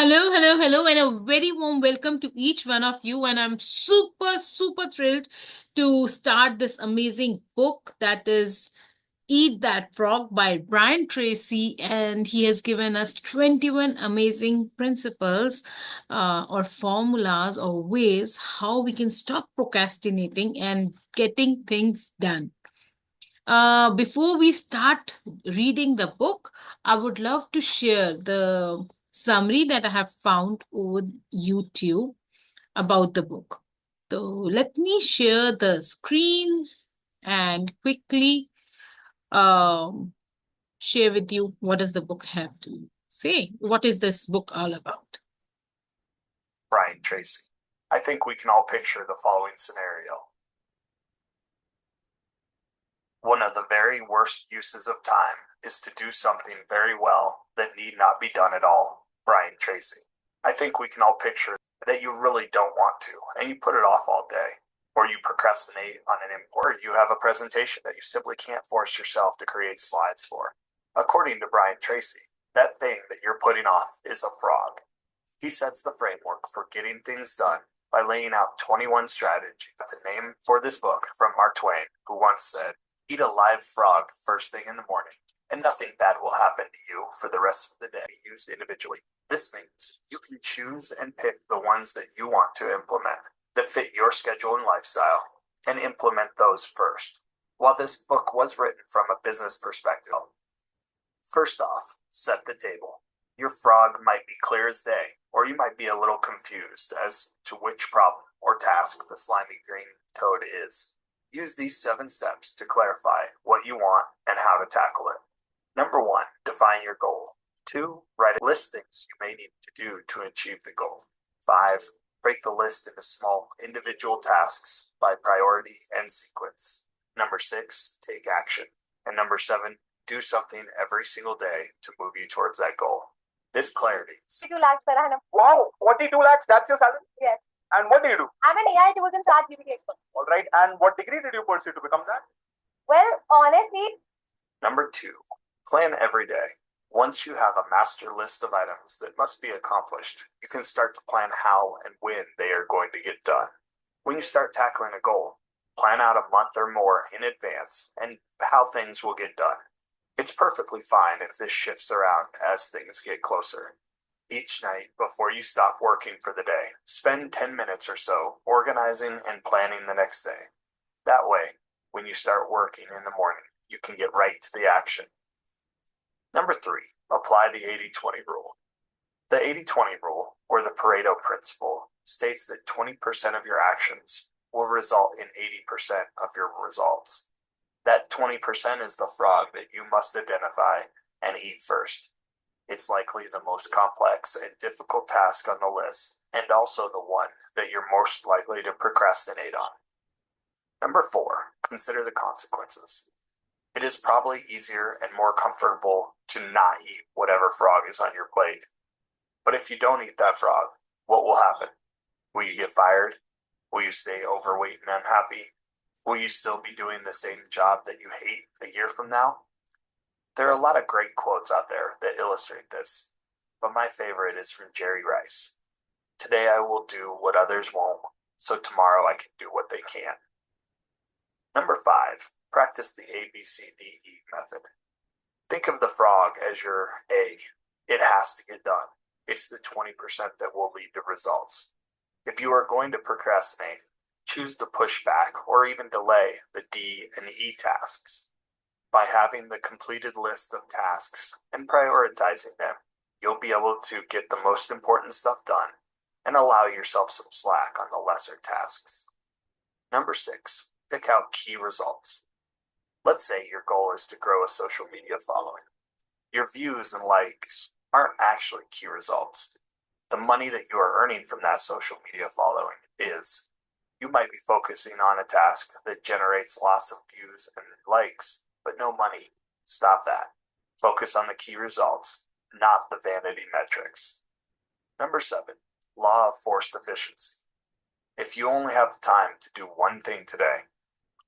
Hello, and a very warm welcome to each one of you. And I'm super thrilled to start this amazing book that is Eat That Frog by Brian Tracy. And he has given us 21 amazing principles or formulas or ways how we can stop procrastinating and getting things done. Before we start reading the book, I would love to share the summary that I have found on YouTube about the book. So let me share the screen and quickly um, share with you what does the book have to say. What is this book all about? Brian Tracy. I think we can all picture the following scenario. One of the very worst uses of time is to do something very well that need not be done at all. Brian Tracy. I think we can all picture that you really don't want to, and you put it off all day, or you procrastinate on an import, or you have a presentation that you simply can't force yourself to create slides for. According to Brian Tracy, that thing that you're putting off is a frog. He sets the framework for getting things done by laying out 21 strategies. The name for this book from Mark Twain, who once said, "Eat a live frog first thing in the morning, and nothing bad will happen to you for the rest of the day." Used individually. This means you can choose and pick the ones that you want to implement that fit your schedule and lifestyle and implement those first. While this book was written from a business perspective, first off, set the table. Your frog might be clear as day, or you might be a little confused as to which problem or task the slimy green toad is. Use these 7 steps to clarify what you want and how to tackle it. Number 1, define your goal. 2, write a list of things you may need to do to achieve the goal. 5, break the list into small individual tasks by priority and sequence. Number 6, take action. And number 7, do something every single day to move you towards that goal. This clarity. 42 lakhs per annum. Wow, 42 lakhs, that's your salary? Yes. And what do you do? I'm an AI tools and ChatGPT expert. All right, and what degree did you pursue to become that? Well, honestly, Number 2, plan every day. Once you have a master list of items that must be accomplished, you can start to plan how and when they are going to get done. When you start tackling a goal, plan out a month or more in advance and how things will get done. It's perfectly fine if this shifts around as things get closer. Each night before you stop working for the day, spend 10 minutes or so organizing and planning the next day. That way, when you start working in the morning, you can get right to the action. Number 3, apply the 80-20 rule. The 80-20 rule, or the Pareto principle, states that 20% of your actions will result in 80% of your results. That 20% is the frog that you must identify and eat first. It's likely the most complex and difficult task on the list, and also the one that you're most likely to procrastinate on. Number 4, consider the consequences. It is probably easier and more comfortable to not eat whatever frog is on your plate. But if you don't eat that frog, what will happen? Will you get fired? Will you stay overweight and unhappy? Will you still be doing the same job that you hate a year from now? There are a lot of great quotes out there that illustrate this, but my favorite is from Jerry Rice. Today I will do what others won't, so tomorrow I can do what they can. Number 5, practice the ABCDE method. Think of the frog as your egg. It has to get done. It's the 20% that will lead to results. If you are going to procrastinate, choose to push back or even delay the D and E tasks. By having the completed list of tasks and prioritizing them, you'll be able to get the most important stuff done and allow yourself some slack on the lesser tasks. Number 6, pick out key results. Let's say your goal is to grow a social media following. Your views and likes aren't actually key results. The money that you are earning from that social media following is. You might be focusing on a task that generates lots of views and likes, but no money. Stop that. Focus on the key results, not the vanity metrics. Number 7, law of forced efficiency. If you only have the time to do one thing today,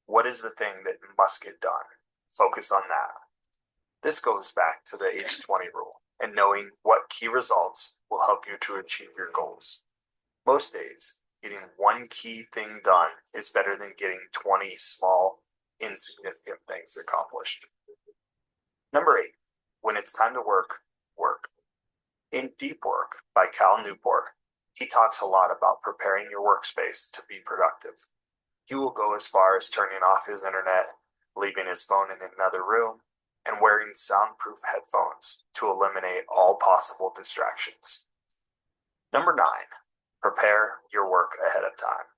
what is the thing that must get done? Focus on that. This goes back to the 80-20 rule. and knowing what key results will help you to achieve your goals. Most days, getting one key thing done is better than getting 20 small, insignificant things accomplished. Number 8, when it's time to work, work. In Deep Work by Cal Newport, he talks a lot about preparing your workspace to be productive. He will go as far as turning off his internet, leaving his phone in another room, and wearing soundproof headphones to eliminate all possible distractions. Number 9, prepare your work ahead of time.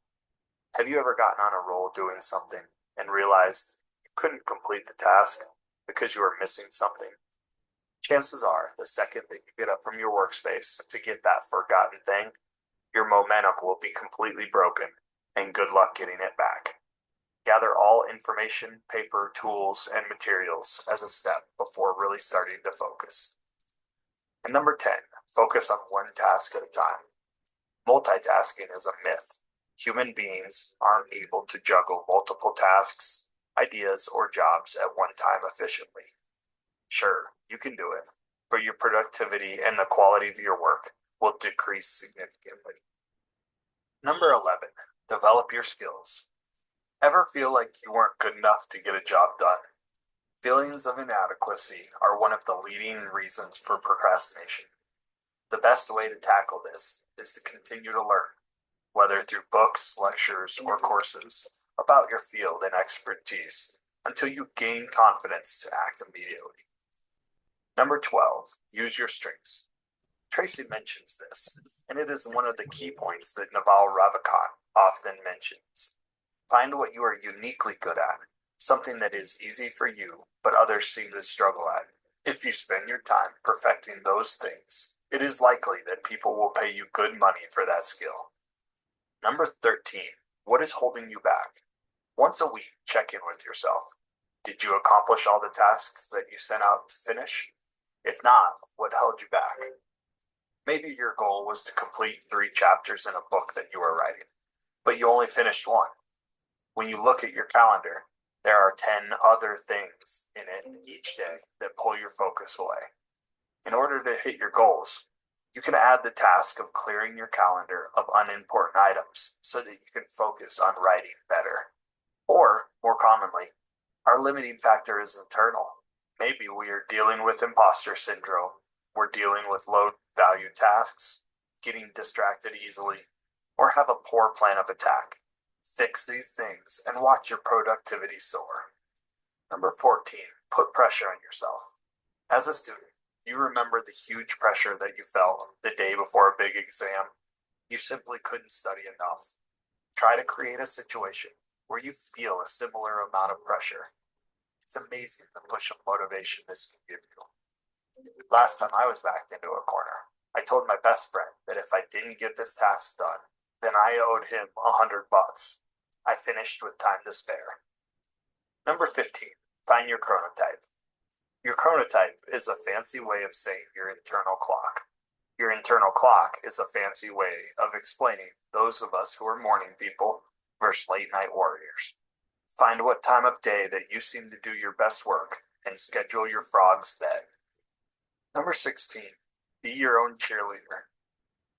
Have you ever gotten on a roll doing something and realized you couldn't complete the task because you were missing something? Chances are, the second that you get up from your workspace to get that forgotten thing, your momentum will be completely broken, and good luck getting it back. Gather all information, paper, tools, and materials as a step before really starting to focus. And number 10, focus on one task at a time. Multitasking is a myth. Human beings aren't able to juggle multiple tasks, ideas, or jobs at one time efficiently. Sure, you can do it, but your productivity and the quality of your work will decrease significantly. Number 11, develop your skills. Ever feel like you weren't good enough to get a job done? Feelings of inadequacy are one of the leading reasons for procrastination. The best way to tackle this is to continue to learn, whether through books, lectures, or courses, about your field and expertise until you gain confidence to act immediately. Number 12, use your strengths. Tracy mentions this, and it is one of the key points that Naval Ravikant often mentions. Find what you are uniquely good at, something that is easy for you, but others seem to struggle at. If you spend your time perfecting those things, it is likely that people will pay you good money for that skill. Number 13, what is holding you back? Once a week, check in with yourself. Did you accomplish all the tasks that you set out to finish? If not, what held you back? Maybe your goal was to complete 3 chapters in a book that you were writing, but you only finished 1. When you look at your calendar, there are 10 other things in it each day that pull your focus away. In order to hit your goals, you can add the task of clearing your calendar of unimportant items so that you can focus on writing better. Or, more commonly, our limiting factor is internal. Maybe we are dealing with imposter syndrome, we're dealing with low-value tasks, getting distracted easily, or have a poor plan of attack. Fix these things and watch your productivity soar. Number 14, put pressure on yourself. As a student, you remember the huge pressure that you felt the day before a big exam. You simply couldn't study enough. Try to create a situation where you feel a similar amount of pressure. It's amazing the push of motivation this can give you. Last time I was backed into a corner, I told my best friend that if I didn't get this task done, then I owed him $100. I finished with time to spare. Number 15, find your chronotype. Your chronotype is a fancy way of saying your internal clock. Your internal clock is a fancy way of explaining those of us who are morning people versus late night warriors. Find what time of day that you seem to do your best work and schedule your frogs then. Number 16, be your own cheerleader.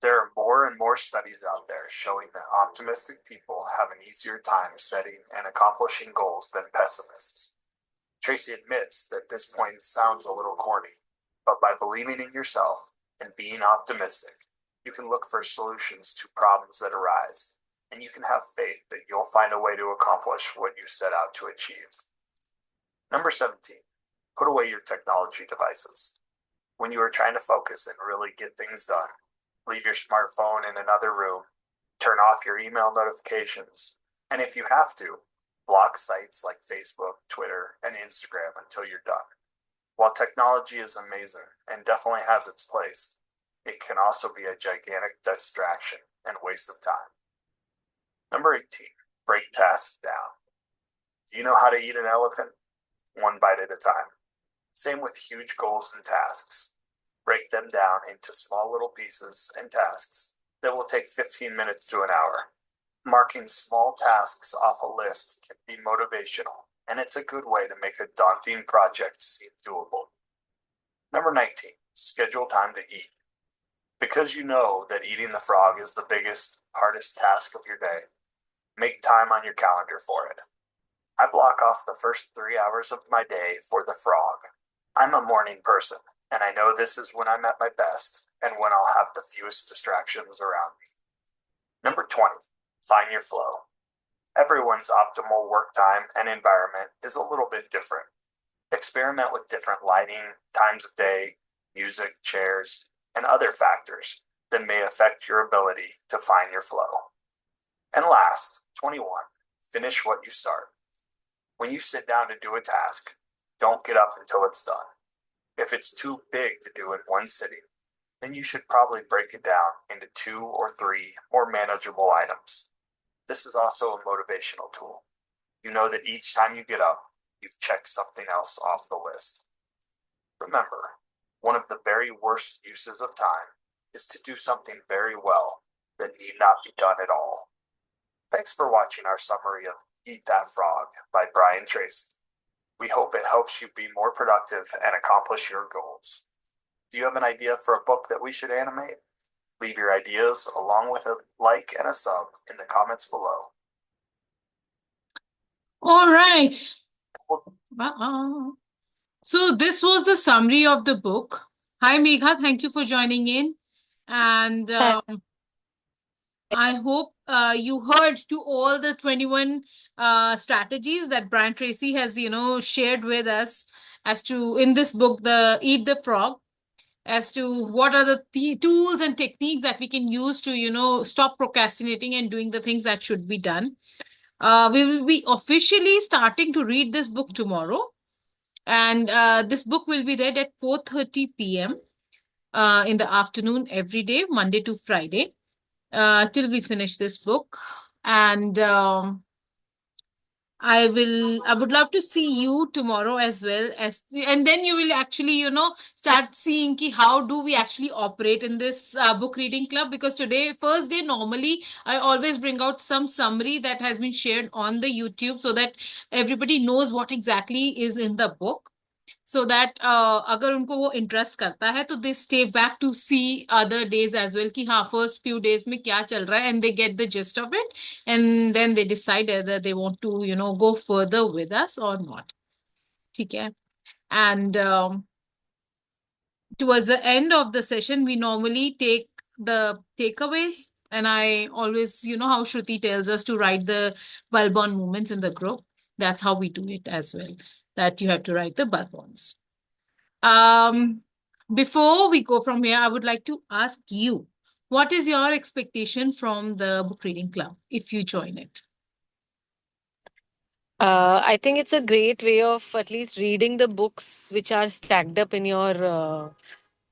There are more and more studies out there showing that optimistic people have an easier time setting and accomplishing goals than pessimists. Tracy admits that this point sounds a little corny, but by believing in yourself and being optimistic, you can look for solutions to problems that arise, and you can have faith that you'll find a way to accomplish what you set out to achieve. Number 17, put away your technology devices. When you are trying to focus and really get things done, leave your smartphone in another room, turn off your email notifications, and if you have to, block sites like Facebook, Twitter, and Instagram until you're done. While technology is amazing and definitely has its place, it can also be a gigantic distraction and waste of time. Number 18, break tasks down. Do you know how to eat an elephant? One bite at a time. Same with huge goals and tasks. Break them down into small little pieces and tasks that will take 15 minutes to an hour. Marking small tasks off a list can be motivational, and it's a good way to make a daunting project seem doable. Number 19, schedule time to eat. Because you know that eating the frog is the biggest, hardest task of your day, make time on your calendar for it. I block off the first 3 hours of my day for the frog. I'm a morning person, and I know this is when I'm at my best and when I'll have the fewest distractions around me. Number 20, find your flow. Everyone's optimal work time and environment is a little bit different. Experiment with different lighting, times of day, music, chairs, and other factors that may affect your ability to find your flow. And last, 21, finish what you start. When you sit down to do a task, don't get up until it's done. If it's too big to do in one sitting, then you should probably break it down into 2 or 3 more manageable items. This is also a motivational tool. You know that each time you get up, you've checked something else off the list. Remember, one of the very worst uses of time is to do something very well that need not be done at all. Thanks for watching our summary of Eat That Frog by Brian Tracy. We hope it helps you be more productive and accomplish your goals. Do you have an idea for a book that we should animate? Leave your ideas along with a like and a sub in the comments below. All right. Well, Wow. So this was the summary of the book. Hi, Megha. Thank you for joining in. And I hope you heard to all the 21 strategies that Brian Tracy has, shared with us as to in this book, the Eat the Frog, as to what are the tools and techniques that we can use to, stop procrastinating and doing the things that should be done. We will be officially starting to read this book tomorrow. And this book will be read at 4:30 p.m. In the afternoon every day, Monday to Friday, till we finish this book. And I would love to see you tomorrow as well and then you will actually, start seeing how do we actually operate in this book reading club, because today, first day, normally I always bring out some summary that has been shared on the YouTube so that everybody knows what exactly is in the book. So that अगर उनको वो interest करता है तो they stay back to see other days as well कि हाँ first few days में क्या चल रहा है and they get the gist of it and then they decide that they want to go further with us और not. ठीक है. And towards the end of the session, we normally take the takeaways. And I always, how Shruti tells us to write the Balbon moments in the group. That's how we do it as well, that you have to write the Balbons. Before we go from here, I would like to ask you, what is your expectation from the book reading club if you join it? I think it's a great way of at least reading the books which are stacked up in your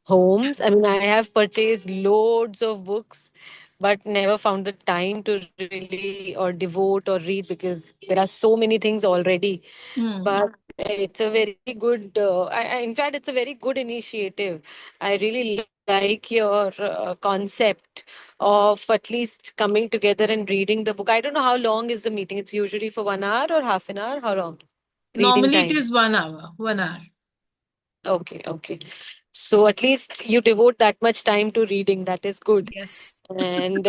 homes. I mean, I have purchased loads of books, but never found the time to really or devote or read because there are so many things already. But it's a very good, in fact, it's a very good initiative. I really like your concept of at least coming together and reading the book. I don't know how long is the meeting. It's usually for 1 hour or half an hour. How long? Reading Normally it time. is 1 hour, 1 hour. Okay, okay. So at least you devote that much time to reading. That is good. Yes. And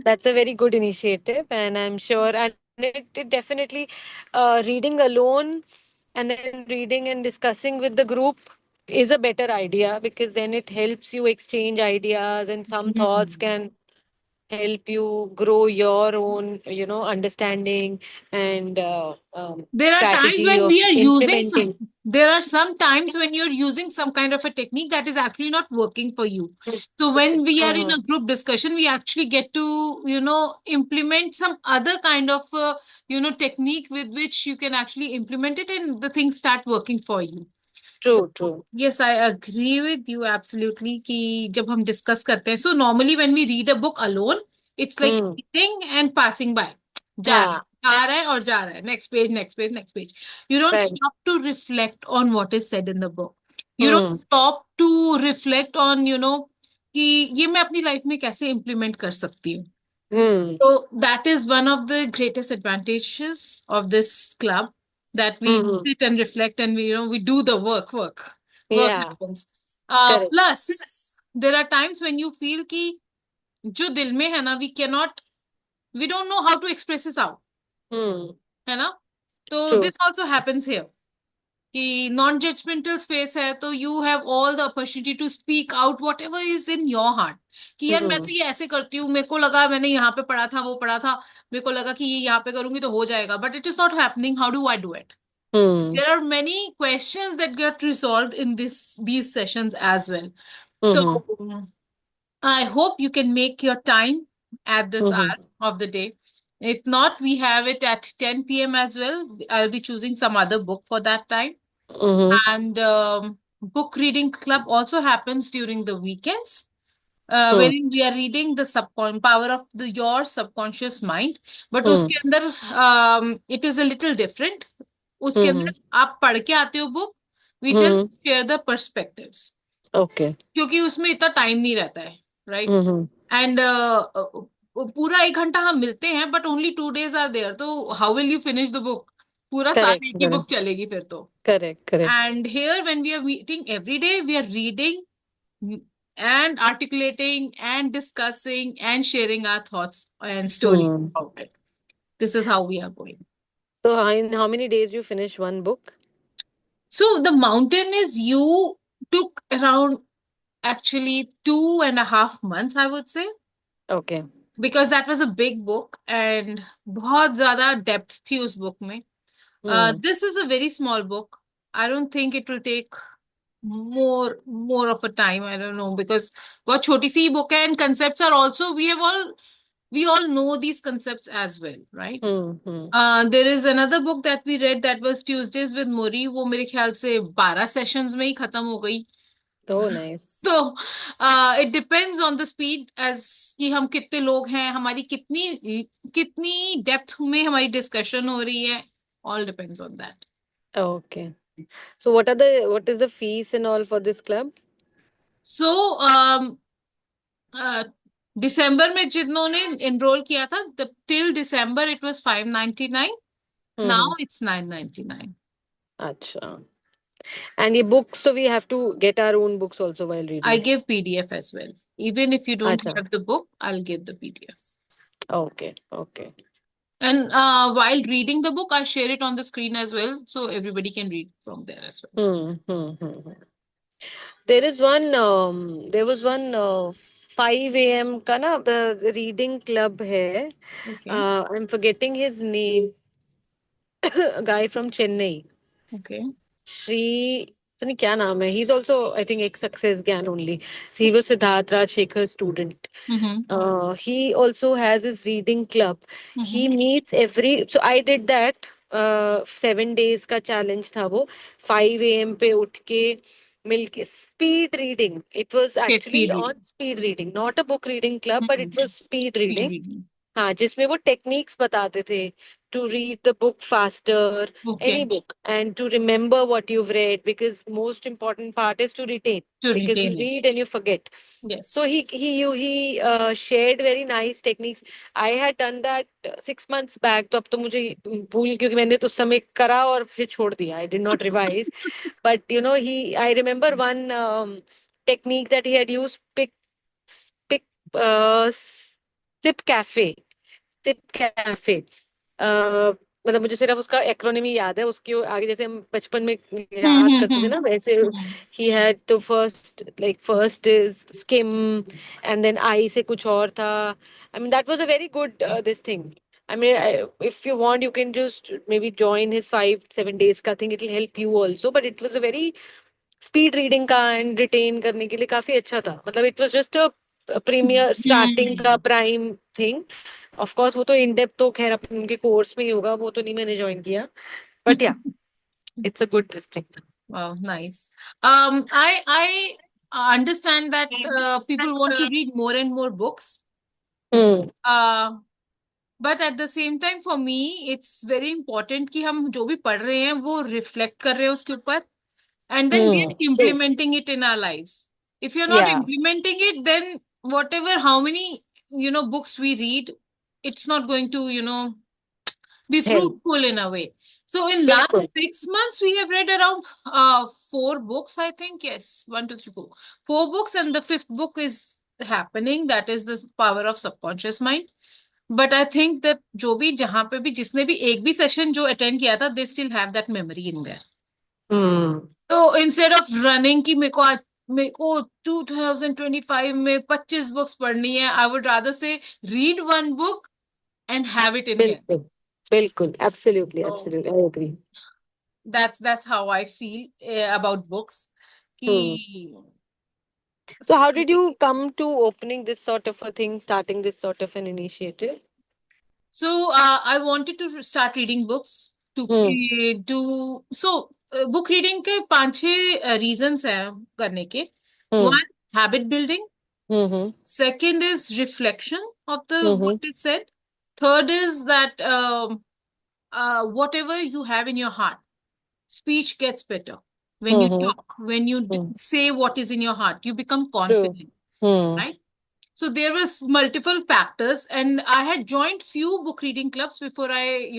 that's a very good initiative. And I'm sure, and it definitely, reading alone and then reading and discussing with the group is a better idea because then it helps you exchange ideas and some thoughts can help you grow your own, understanding and There are times strategy when of we are using implementing. there are some times when you're using some kind of a technique that is actually not working for you. So when we are in a group discussion, we actually get to, implement some other kind of, technique with which you can actually implement it and the things start working for you. True, true. Yes, I agree with you absolutely कि जब हम discuss करते हैं, so normally when we read a book alone, it's like reading and passing by. जा रहा Yeah, है, आ रहा है और जा रहा है. Next page, next page, next page. You don't right. stop to reflect on what is said in the book. You don't stop to reflect on, कि ये मैं अपनी life में कैसे implement कर सकती हूँ. So that is one of the greatest advantages of this club, that we sit and reflect and we do the work. work Yeah, happens. correct. Plus, there are times when you feel कि जो दिल में है ना, we don't know how to express this out, Hmm. है ना? So True. this also happens here. कि non judgmental space है तो you have all the opportunity to speak out whatever is in your heart कि यार मैं Hmm. तो ये ऐसे करती हूँ, मेरे को लगा मैंने यहाँ पे पढ़ा था वो पढ़ा था, मेरे को लगा कि ये यहाँ पे करूंगी तो हो जाएगा, but it is not happening, how do I do it? Hmm. There are many questions that get resolved in these sessions as well. So Hmm. I hope you can make your time at this Hmm. hour of the day. If not, we have it at 10 p.m. as well. I'll be choosing some other book for that time. Hmm. And book reading club also happens during the weekends. Hmm. When we are reading the power of your subconscious mind, but Hmm. उसके अंदर it is a little different. उसके Hmm. अंदर आप पढ़ के आते हो book, we Hmm. just share the perspectives Okay. क्योंकि उसमें इतना टाइम नहीं रहता है, right? Hmm. And पूरा 1 घंटा हम मिलते हैं, but only 2 days are there, तो how will you finish the book? पूरा साल Correct. एक ही Correct. बुक चलेगी फिर तो. Correct. Correct. And here, when we are meeting every day, we are reading and articulating and discussing and sharing our thoughts and stories Hmm. about it. This is how we are going. So, in how many days you finish one book? So the mountain is you took around actually 2.5 months, I would say, Okay. because that was a big book and बहुत ज्यादा depth थी उस book में. Hmm. This is a very small book. I don't think it will take more of a time. I don't know, because बहुत छोटी सी book है and concepts are also we all know these concepts as well, right? Hmm. Hmm. There is another book that we read that was Tuesdays with Muri. वो मेरे ख्याल से 12 sessions में ही खत्म हो गई. Oh, nice. तो it depends on the speed, as कि हम कितने लोग हैं, हमारी कितनी कितनी डेप्थ में हमारी डिस्कशन हो रही है. All depends on that. Okay. So, what is the fees and all for this club? सो दिसंबर में जिन्होंने एनरोल किया था, till December it was 599. Hmm. Now it's 999. Acha. And the books, so we have to get our own books also while I reading. give PDF as well. Even if you don't Acha. have the book, I'll give the PDF. Okay. Okay. And while reading the book, I share it on the screen as well, so everybody can read from there as well. Hmm. Hmm. Hmm. Hmm. There was one 5 a.m. का ना reading club है. Okay. I'm forgetting his name. A guy from Chennai. Okay. Shri, पता नहीं क्या नाम है. He's also, I think, एक success ज्ञान only. He was Siddharth Rajshekhar's student. Mm-hmm. He also has his reading club. He Mm-hmm. meets so I did that. 7 days का challenge था वो. 5 a.m. पे उठ के मिलके speed reading. It was Okay, actually speed on reading. speed reading, not a book reading club, but it Mm-hmm. was speed Speed reading. reading. हाँ, जिसमें वो टेक्निक्स बताते थे to read the book faster, any Okay. book, and to remember what you've read, because most important part is to retain, To because you retain it. read and you forget. So Yes. he shared very nice techniques. I had done that 6 months back. तो अब तो मुझे भूल, क्योंकि मैंने तो उस समय करा और फिर छोड़ दिया. I did not revise. But I remember one technique that he had used. Pick uh, sip cafe. Sip cafe. मतलब मुझे सिर्फ उसका एक्रोनिम ही याद है. उसके आगे जैसे हम बचपन में याद करते थे ना, वैसे Mm-hmm. ही हैड तो first is skim, and then I say कुछ और था. I mean that was a very good this thing. I mean, if you want, you can just maybe join his 5-7 days का thing. It will help you also. But it was a very speed reading का and retain करने के लिए काफी अच्छा था. मतलब it was just a premier starting का Mm-hmm. Prime thing. Of course वो तो इन डेप्थ तो खैर अपने उनके कोर्स में ही होगा, वो तो नहीं मैंने ज्वाइन किया. बट या, it's a good thing. Wow, nice. I understand that people want to read more and more books. Hmm. But at the same time, for me, it's very important कि हम जो भी पढ़ रहे हैं वो रिफ्लेक्ट कर रहे हैं उसके ऊपर, and then we are true. implementing it in our lives. If you're not या. implementing it, then whatever, how many, books we read, it's not going to, be help. fruitful in a way. So in last बिल्कुल 6 months, we have read around 4 books, I think. Yes, one, two, three, four. 4 books, and the fifth book is happening. That is the power of subconscious mind. But I think that जो भी जहाँ पे भी जिसने भी एक भी session जो अटेंड किया था, they still have that memory in there. हम्म तो इंस्टेड ऑफ रनिंग की मेरे को 2025 में 25 बुक्स पढ़नी है, आई वुड रादर से read one book and have it in hand. बिल्कुल बिल्कुल absolutely So absolutely I agree that's how I feel about books. Hmm कि So how did you come to opening this sort of a thing, starting this sort of an initiative? So I wanted to start reading books to hmm do so. Book reading के 5-6 reasons हैं करने के. हम्म One, habit building. Hmm Second is reflection of the what hmm is said. Third is that whatever you have in your heart, speech gets better when you hmm talk, when you hmm say what is in your heart, you become True. confident, hmm right? So there was multiple factors, and I had joined few book reading clubs before I,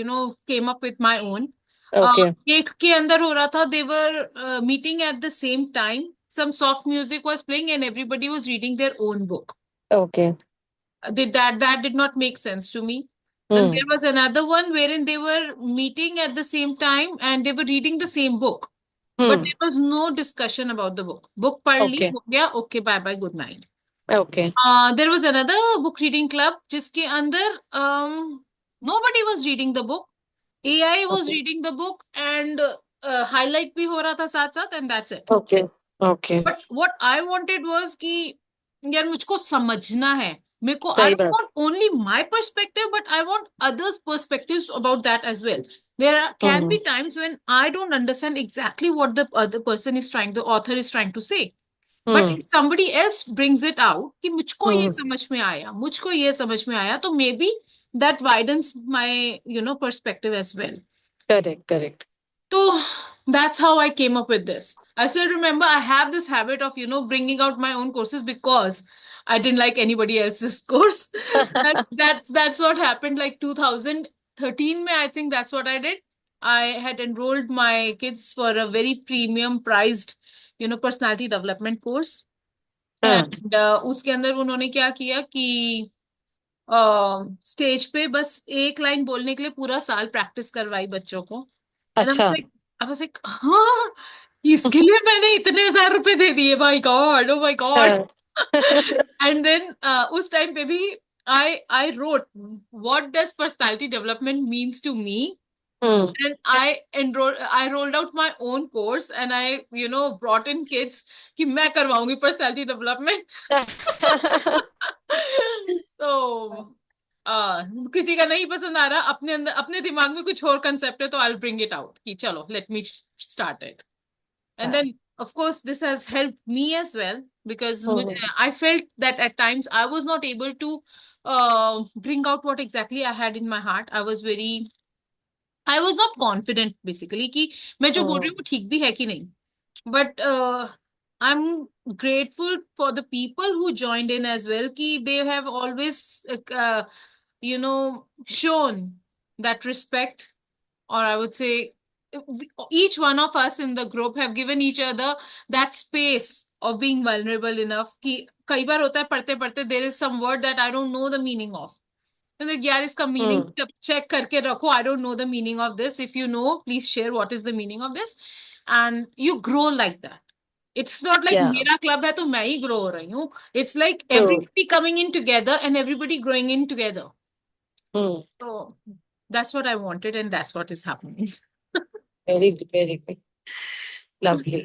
came up with my own. Okay. एक के अंदर हो रहा था, they were meeting at the same time. Some soft music was playing, and everybody was reading their own book. Okay. That did not make sense to me. Then there Hmm. was another one wherein they were meeting at the same time and they were reading the same book, but Hmm. there was no discussion about the book. Book पढ़ ली, Okay. हो गया, okay, bye bye, good night. Okay. There was another book reading club जिसके अंदर nobody was reading the book. AI was Okay. reading the book and highlight भी हो रहा था साथ साथ, and that's it. Okay. Okay. But what I wanted was कि यार मुझको समझना है, मेरे को I सही don't बात. want only my perspective, but I want others' perspectives about that as well. Can be times when I don't understand exactly what the other person is the author is trying to say. But Hmm. if somebody else brings it out कि मुझको ये Hmm. समझ में आया, मुझको ये समझ में आया, तो maybe that widens my, perspective as well. Correct. Correct. So that's how I came up with this. I still remember I have this habit of, bringing out my own courses because I didn't like anybody else's course. That's what happened. Like 2013, I think that's what I did. I had enrolled my kids for a very premium priced, personality development course. हाँ. And उसके अंदर उन्होंने क्या किया कि stage पे बस एक लाइन बोलने के लिए पूरा साल प्रैक्टिस करवाई बच्चों को. And अच्छा. I was like, हाँ, इसके लिए मैंने इतने हजार रुपए दे दिए, my God, oh my God. हाँ. एंड देन उस टाइम पे भी I wrote what does personality development means to me, Hmm. and I rolled out my own course, and I brought in kids कि मैं करवाऊंगी personality development. तो किसी का नहीं पसंद आ रहा, अपने अंदर अपने दिमाग में कुछ और कंसेप्ट है, तो I'll bring it out कि चलो let me start it. And then of course this has helped me as well because I felt that at times I was not able to bring out what exactly I had in my heart. I was not confident basically कि मैं जो बोल रही हूँ वो ठीक भी है कि नहीं. But I'm grateful for the people who joined in as well कि they have always shown that respect, or I would say each one of us in the group have given each other that space of being vulnerable enough कि कई बार होता है पढ़ते पढ़ते there is some word that I don't know the meaning of. मतलब यार इसका meaning check करके रखो, I don't know the meaning of this, if you know please share what is the meaning of this, and you grow like that. It's not like Yeah. मेरा club है तो मैं ही grow हो रही हूँ. It's like True. Everybody coming in together and everybody growing in together. Hmm. So that's what I wanted, and that's what is happening. Very good. Very good. Lovely.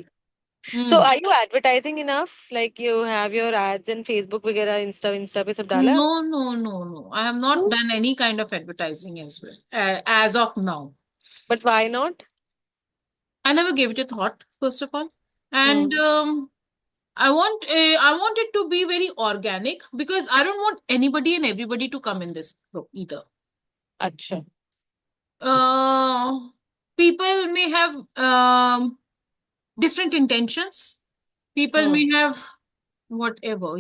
So are you advertising enough? Like you have your ads in Facebook वगैरह, Insta पे सब डाला? No. I have not done any kind of advertising as well, as of now. But why not? I never gave it a thought, first of all. And I want it to be very organic because I don't want anybody and everybody to come in this group either. अच्छा. People may have different intentions. People may have whatever,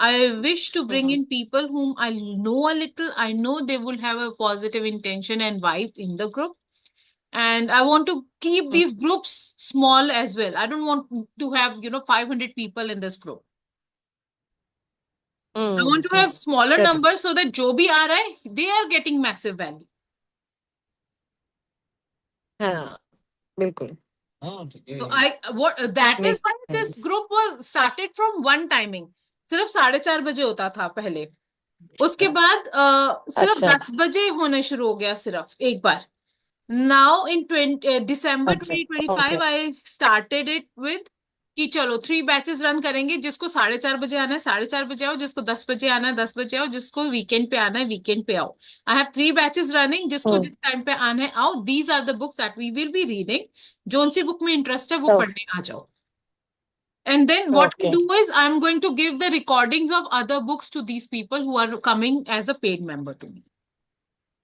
I wish to bring in people whom I know a little. I know they will have a positive intention and vibe in the group. And I want to keep Hmm. these groups small as well. I don't want to have 500 people in this group. I want to have smaller Correct. numbers so that जो भी आ रहा है, they are getting massive value. हाँ, बिल्कुल. So that is Makes why this sense. group was started from one timing. सिर्फ 4:30 बजे होता था पहले. उसके बाद सिर्फ अच्छा 10 बजे होने शुरू हो गया सिर्फ एक बार. Now in December अच्छा 2025 okay I started it with कि चलो 3 बैचेस रन करेंगे. जिसको 4:30 बजे आना है 4:30 बजे आओ, जिसको 10 बजे आना है 10 बजे आओ, जिसको वीकेंड पे आना है वीकेंड पे आओ. I have 3 batches running. जिसको हम्म जिस टाइम पे आना है आओ. These are the books that we will be reading. जोन सी बुक में इंटरेस्ट है वो पढ़ने आ जाओ. And then what I okay do is I'm going to give the recordings of other books to these people who are coming as a paid member to me.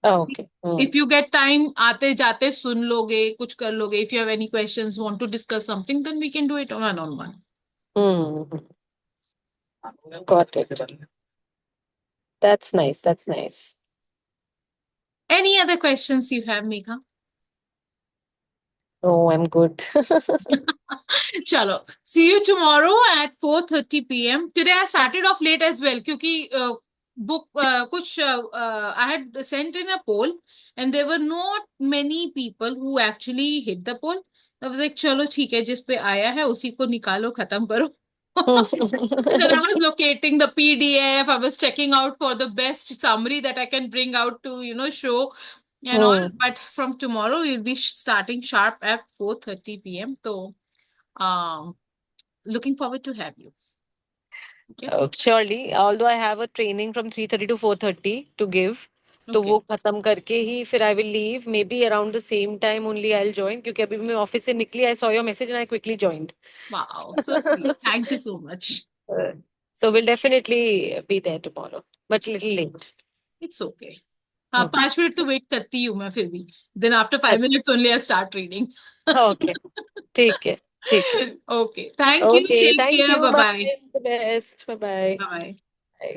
Okay If you get time, आते जाते सुन लोगे, कुछ कर लोगे. If you have any questions, want to discuss something, then we can do it one on one. Got it. That's nice. That's nice. Any other questions you have, Megha? Oh, I'm good. Chalo. See you tomorrow at 4:30 p.m. Today I started off late as well क्योंकि book कुछ I had sent in a poll and there were not many people who actually hit the poll. I was like चलो ठीक है जिस पे आया है उसी को निकालो खत्म करो. Then I was locating the PDF. I was checking out for the best summary that I can bring out to show and all. But from tomorrow we'll be starting sharp at 4:30 p.m. So um, looking forward to have you. Okay. Surely, although I have a training from 3:30 to 4:30 to give, तो Okay. वो खत्म करके ही फिर I will leave. Maybe around the same time only I'll join क्योंकि अभी मैं office से निकली. I saw your message and I quickly joined. Wow. So sweet. Thank you so much. So we'll definitely be there tomorrow, but little late. It's okay. हाँ 5 minute तो wait करती हूँ मैं फिर भी. Then after 5 अच्छा, minutes only I start reading. okay. ठीक है, ठीक है. Okay. Thank you. Okay, Take thank care. you. Bye Bye. bye. The best. Bye bye. Bye bye. Bye.